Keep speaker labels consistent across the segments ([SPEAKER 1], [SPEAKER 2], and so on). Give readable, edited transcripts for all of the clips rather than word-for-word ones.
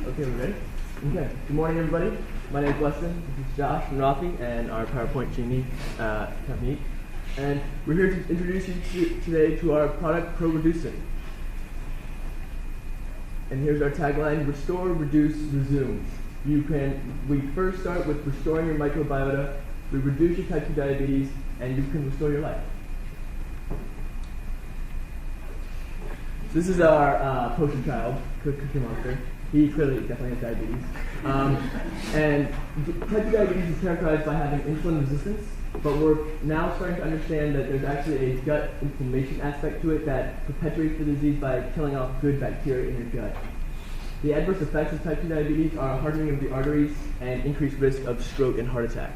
[SPEAKER 1] Okay, we ready? Okay. Good morning, everybody. My name is Weston. This is Josh and Rafi, and our PowerPoint genie, Kavneet. And we're here to introduce you today to our product, ProReducin. And here's our tagline: Restore, Reduce, Resume. We first start with restoring your microbiota. We reduce your type 2 diabetes, and you can restore your life. So this is our poster child, Cookie Monster. He clearly definitely has diabetes. And type 2 diabetes is characterized by having insulin resistance, but we're now starting to understand that there's actually a gut inflammation aspect to it that perpetuates the disease by killing off good bacteria in your gut. The adverse effects of type 2 diabetes are hardening of the arteries and increased risk of stroke and heart attack.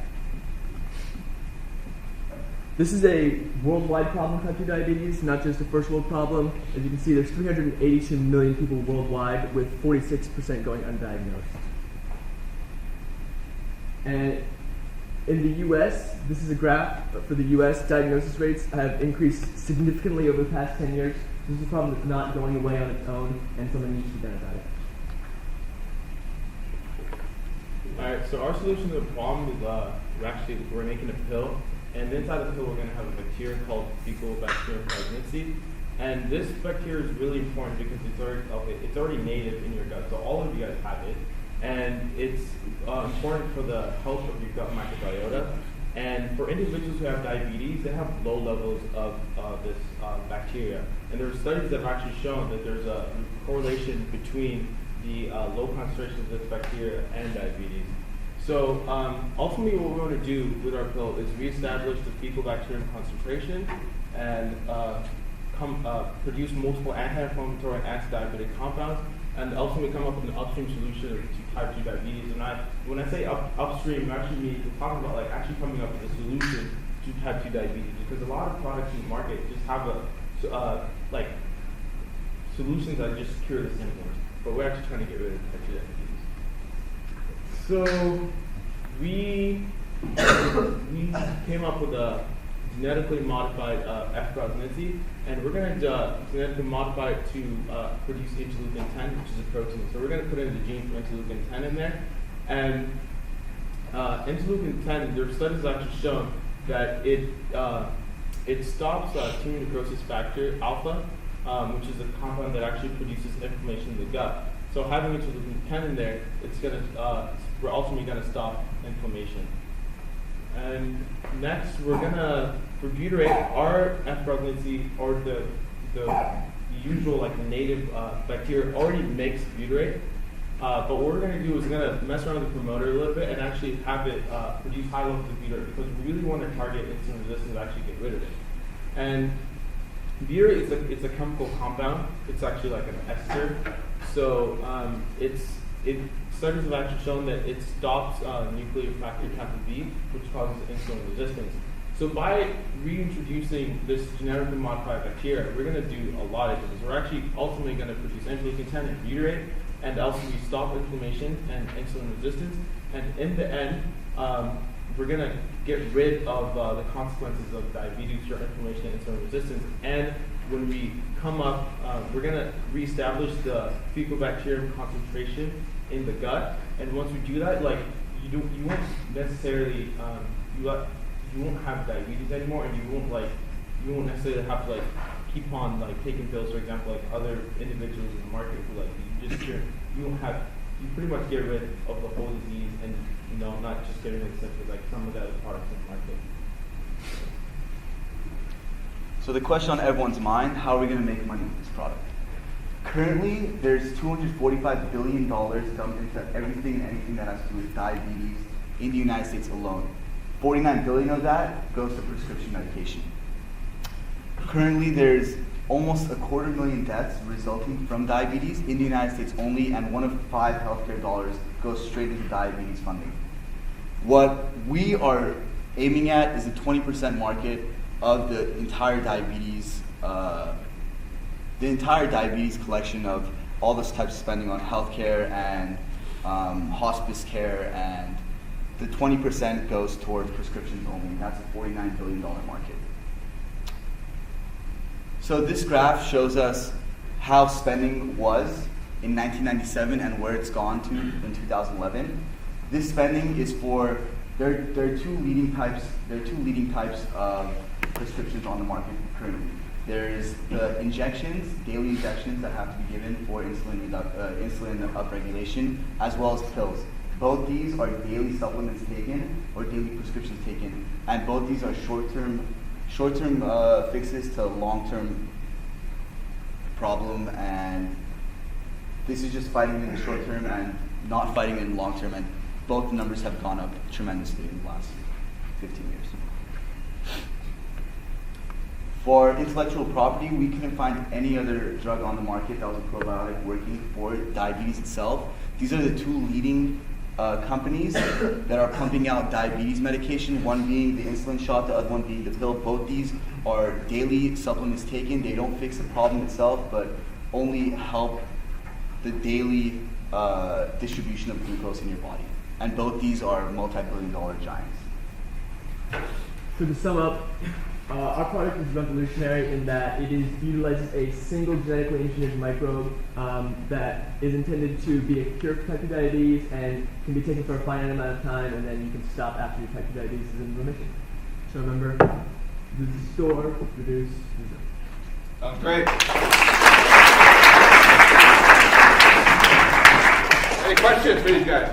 [SPEAKER 1] This is a worldwide problem, type 2 diabetes, not just a first world problem. As you can see, there's 382 million people worldwide, with 46% going undiagnosed. And in the US, this is a graph for the US, diagnosis rates have increased significantly over the past 10 years. This is a problem that's not going away on its own, and something needs to be done about it.
[SPEAKER 2] Alright, so our solution to the problem is we're making a pill. And inside the pill, we're going to have a bacteria called fecal bacterium pregnancy. And this bacteria is really important because it's already native in your gut, so all of you guys have it. And it's important for the health of your gut microbiota. And for individuals who have diabetes, they have low levels of this bacteria. And there are studies that have actually shown that there's a correlation between the low concentrations of this bacteria and diabetes. So ultimately what we want to do with our pill is reestablish the fecal bacterium concentration and produce multiple anti-inflammatory and anti-diabetic compounds, and ultimately come up with an upstream solution to type 2 diabetes. And when I say upstream, we're talking about actually coming up with a solution to type 2 diabetes, because a lot of products in the market just have solutions that just cure the symptoms, but we're actually trying to get rid of type 2 diabetes. So we came up with a genetically modified F-probiotic, and we're going to genetically modify it to produce interleukin-10, which is a protein. So we're going to put in the gene for interleukin-10 in there. And interleukin-10, there are studies that actually shown that it stops tumor necrosis factor alpha, which is a compound that actually produces inflammation in the gut. So having interleukin-10 in there, we're ultimately going to stop inflammation. And next, we're going to, for butyrate, our F-probiotic, or the usual, the native bacteria already makes butyrate. But what we're going to do is we're going to mess around with the promoter a little bit and actually have it produce high levels of butyrate, because we really want to target insulin resistance and actually get rid of it. And butyrate it's a chemical compound. It's actually like an ester. So studies have actually shown that it stops nuclear factor kappa B, which causes insulin resistance. So by reintroducing this genetically modified bacteria, we're going to do a lot of things. We're actually ultimately going to produce interleukin-10 and butyrate, and ultimately stop inflammation and insulin resistance. And in the end, we're going to get rid of the consequences of diabetes, your inflammation, and insulin resistance. And when we come up, we're going to reestablish the fecal bacterium concentration in the gut. And once we do that, you won't necessarily you won't have diabetes anymore, and you won't necessarily have to keep on taking pills, for example, like other individuals in the market who you pretty much get rid of the whole disease, and not just getting rid of symptoms like some of the other products in the market.
[SPEAKER 3] So the question on everyone's mind: how are we going to make money with this product? Currently, there's $245 billion dumped into everything and anything that has to do with diabetes in the United States alone. 49 billion of that goes to prescription medication. Currently, there's almost 250,000 deaths resulting from diabetes in the United States only, and 1 of 5 healthcare dollars goes straight into diabetes funding. What we are aiming at is a 20% market of the entire diabetes collection of all this type of spending on healthcare and hospice care, and the 20% goes towards prescriptions only, and that's a $49 billion market. So this graph shows us how spending was in 1997 and where it's gone to in 2011. This spending is for there are two leading types of prescriptions on the market currently. There's the injections, daily injections that have to be given for insulin upregulation, as well as pills. Both these are daily supplements taken or daily prescriptions taken, and both these are short-term fixes to long-term problem, and this is just fighting in the short term and not fighting in the long term, and both the numbers have gone up tremendously in the last 15 years. For intellectual property, we couldn't find any other drug on the market that was a probiotic working for diabetes itself. These are the two leading companies that are pumping out diabetes medication, one being the insulin shot, the other one being the pill. Both these are daily supplements taken. They don't fix the problem itself, but only help the daily distribution of glucose in your body. And both these are multi-billion-dollar giants.
[SPEAKER 1] So to sum up, our product is revolutionary in that it utilizes a single genetically engineered microbe that is intended to be a cure for type 2 diabetes and can be taken for a finite amount of time, and then you can stop after your type 2 diabetes is in remission. So remember, restore, reduce, resist.
[SPEAKER 4] Sounds great. Any questions for these guys?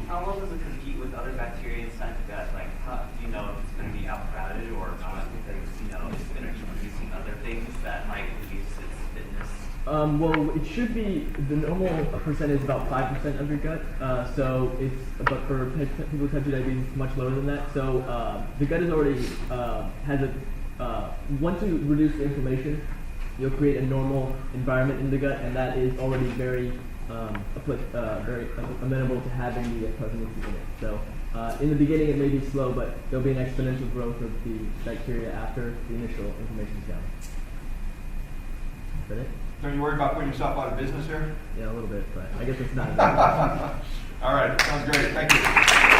[SPEAKER 5] How well does it compete with other bacteria inside the gut? Like, how do you know if it's going to be outcrowded or not? Because, you know, it's going to be producing other things that might reduce its fitness.
[SPEAKER 1] Well, it should be, the normal percent is about 5% of your gut. So it's, but for people with type 2 diabetes, it's much lower than that. So the gut is already, has a, once you reduce the inflammation, you'll create a normal environment in the gut, and that is already very very amenable to having the presidency in it. So in the beginning it may be slow, but there'll be an exponential growth of the bacteria after the initial inflammation is down. Is that it?
[SPEAKER 4] So you worried about putting yourself out of business here?
[SPEAKER 1] Yeah, a little bit, but I guess it's not.
[SPEAKER 4] All right, sounds great. Thank you.